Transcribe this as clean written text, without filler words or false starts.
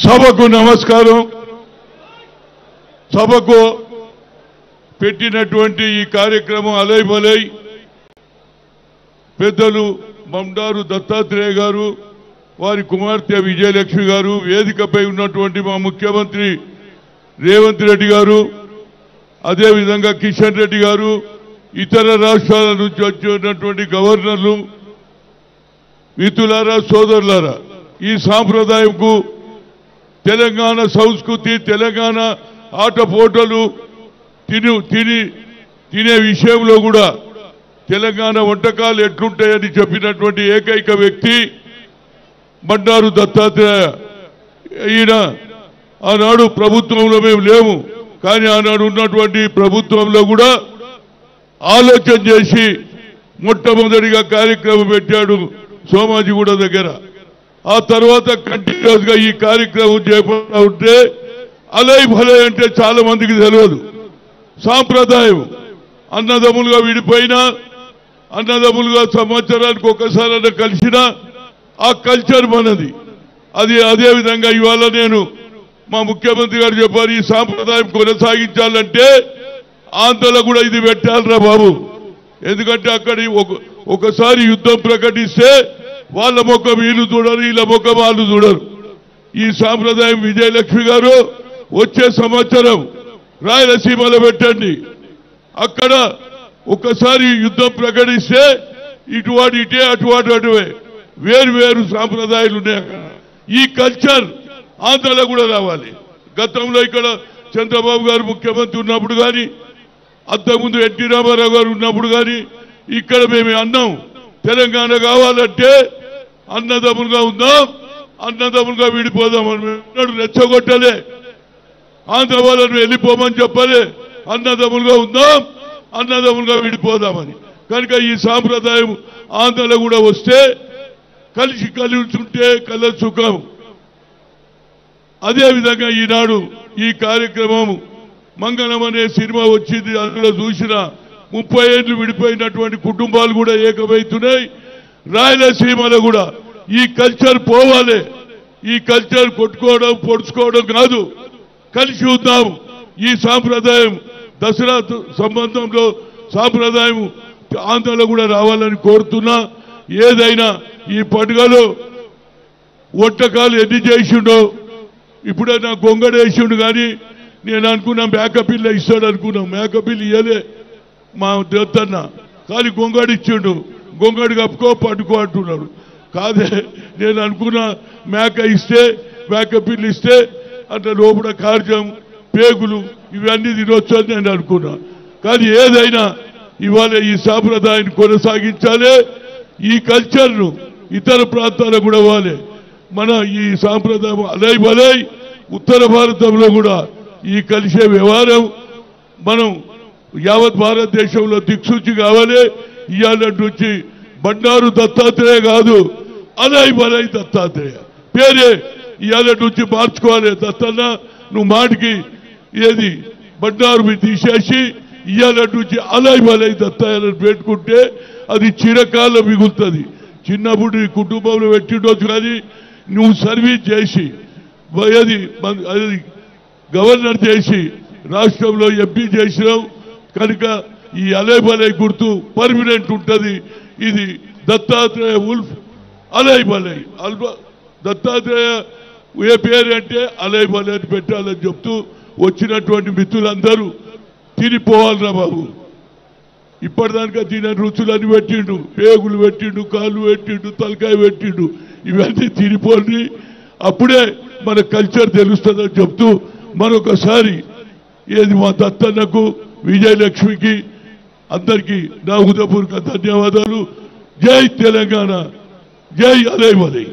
సభకు నమస్కారం. సభకు పెట్టినటువంటి ఈ కార్యక్రమం అలై బలై పెద్దలు బండారు దత్తాత్రేయ గారు, వారి కుమార్తె విజయలక్ష్మి గారు, వేదికపై ఉన్నటువంటి మా ముఖ్యమంత్రి రేవంత్ రెడ్డి గారు, అదేవిధంగా కిషన్ రెడ్డి గారు, ఇతర రాష్ట్రాల నుంచి వచ్చినటువంటి గవర్నర్లు, మిత్రులారా, సోదరులారా, ఈ సాంప్రదాయంకు తెలంగాణ సంస్కృతి, తెలంగాణ ఆటపోటలు తినే విషయంలో కూడా తెలంగాణ వంటకాలు ఎట్లుంటాయని చెప్పినటువంటి ఏకైక వ్యక్తి బండారు దత్తాత్రేయ. ఈయన ఆనాడు ప్రభుత్వంలో మేము లేము, కానీ ఆనాడు ఉన్నటువంటి ప్రభుత్వంలో కూడా ఆలోచన చేసి మొట్టమొదటిగా కార్యక్రమం పెట్టాడు సోమాజిగూడ దగ్గర. ఆ తర్వాత కంటిన్యూస్ గా ఈ కార్యక్రమం చేపడుతూ ఉంటే అలై భలై అంటే చాలా మందికి తెలియదు. సాంప్రదాయం అన్నదమ్ములుగా విడిపోయినా, అన్నదమ్ములుగా సంవత్సరానికి ఒకసారి కలిసినా ఆ కల్చర్ మనది. అదే విధంగా ఇవాళ నేను మా ముఖ్యమంత్రి గారు చెప్పారు, ఈ సాంప్రదాయం కొనసాగించాలంటే ఆంధ్రలో కూడా ఇది పెట్టాలరా బాబు. ఎందుకంటే అక్కడ ఒకసారి యుద్ధం ప్రకటిస్తే వాళ్ళ ముఖం వీళ్ళు చూడరు, వీళ్ళ ముఖం వాళ్ళు చూడరు. ఈ సాంప్రదాయం విజయలక్ష్మి గారు వచ్చే సంవత్సరం రాయలసీమలో పెట్టండి. అక్కడ ఒకసారి యుద్ధం ప్రకటిస్తే ఇటువాడు ఇటే, అటువాడు అటువే, వేరు వేరు సాంప్రదాయాలు ఉన్నాయి అక్కడ. ఈ కల్చర్ ఆంధ్రలో కూడా రావాలి. గతంలో ఇక్కడ చంద్రబాబు గారు ముఖ్యమంత్రి ఉన్నప్పుడు కానీ, అంతకుముందు ఎన్టీ రామారావు గారు ఉన్నప్పుడు కానీ ఇక్కడ మేము అన్నాం, తెలంగాణ కావాలంటే అన్నదమ్ములుగా ఉందాం, అన్నదమ్ములుగా విడిపోదామని రెచ్చగొట్టలే. ఆంధ్ర వాళ్ళను వెళ్ళిపోమని చెప్పలే, అన్నదమ్ములుగా ఉందాం, అన్నదమ్ములుగా విడిపోదామని. కనుక ఈ సాంప్రదాయం ఆంధ్రలో కూడా వస్తే కలిసి ఉంటే కల సుఖం. అదేవిధంగా ఈనాడు ఈ కార్యక్రమం మంగళం అనే సినిమా వచ్చింది, అందులో చూసిన 30 ఏళ్ళు విడిపోయినటువంటి కుటుంబాలు కూడా ఏకమవుతున్నాయి. రాయలసీమలో కూడా ఈ కల్చర్ పోవాలి. ఈ కల్చర్ కొట్టుకోవడం పొడుచుకోవడం కాదు, కలిసి ఉందాం. ఈ సాంప్రదాయం దసరా సంబంధంలో సాంప్రదాయం ఆంధ్రలో కూడా రావాలని కోరుతున్నా. ఏదైనా ఈ పండుగలో వంటకాలు ఎన్ని చేసిండో, ఇప్పుడైనా గొంగడేసిండు, కానీ నేను అనుకున్నా మేకపిల్ల ఇస్తాడు అనుకున్నాం. మేకపిల్ల ఇయ్యలే మా దత్తన్న, కానీ గొంగడు ఇచ్చిండు. గొంగడు కప్పుకో పట్టుకో అంటున్నాడు. కాదే, నేను అనుకున్నా మేక ఇస్తే, మేకపిల్ల ఇస్తే అట్లా లోపల కార్యం, పేగులు ఇవన్నీ తినొచ్చు అని నేను అనుకున్నా. కానీ ఏదైనా ఇవాళ ఈ సాంప్రదాయాన్ని కొనసాగించాలి. ఈ కల్చర్ను ఇతర ప్రాంతాలకు కూడా ఇవ్వాలి. మన ఈ సాంప్రదాయం అలై బలై ఉత్తర భారతంలో కూడా ఈ కలిసే వ్యవహారం మనం యావత్ భారతదేశంలో దిక్సూచి కావాలి. ఇవాళ నుంచి బండారు దత్తాత్రేయ కాదు, అలై బలై దత్తాత్రేయ పేరే ఇవాళ నుంచి మార్చుకోవాలి. దత్తన్న నువ్వు మాటికి ఏది బండారు మీద తీసేసి ఇవాళ నుంచి అలై బలై దత్తాయని పెట్టుకుంటే అది చిరకాలం మిగులుతుంది. చిన్నప్పుడు నీ కుటుంబంలో పెట్టిండొచ్చు, కానీ నువ్వు సర్వీస్ చేసి అది గవర్నర్ చేసి రాష్ట్రంలో ఎంపీ చేసినావు కనుక ఈ అలై బలై గుర్తు పర్మనెంట్ ఉంటుంది. ఇది దత్తాత్రేయ ఉల్ఫ్ అలై బలై. దత్తాత్రేయ ఏ పేరు అంటే అలై బలై అని పెట్టాలని చెప్తూ వచ్చినటువంటి మిత్రులందరూ తినిపోవాలరా బాబు. ఇప్పటిదానికా తిన రుచులని పెట్టిండు, పేగులు పెట్టిండు, కాళ్ళు పెట్టిండు, తలకాయ పెట్టిండు. ఇవన్నీ తినిపోండి, అప్పుడే మన కల్చర్ తెలుస్తుందని చెప్తూ మరొకసారి ఏది మా దత్తన్నకు, విజయలక్ష్మికి అందరికీ నా హృదయపూర్వక ధన్యవాదాలు. జై తెలంగాణ, జై అలై బలై.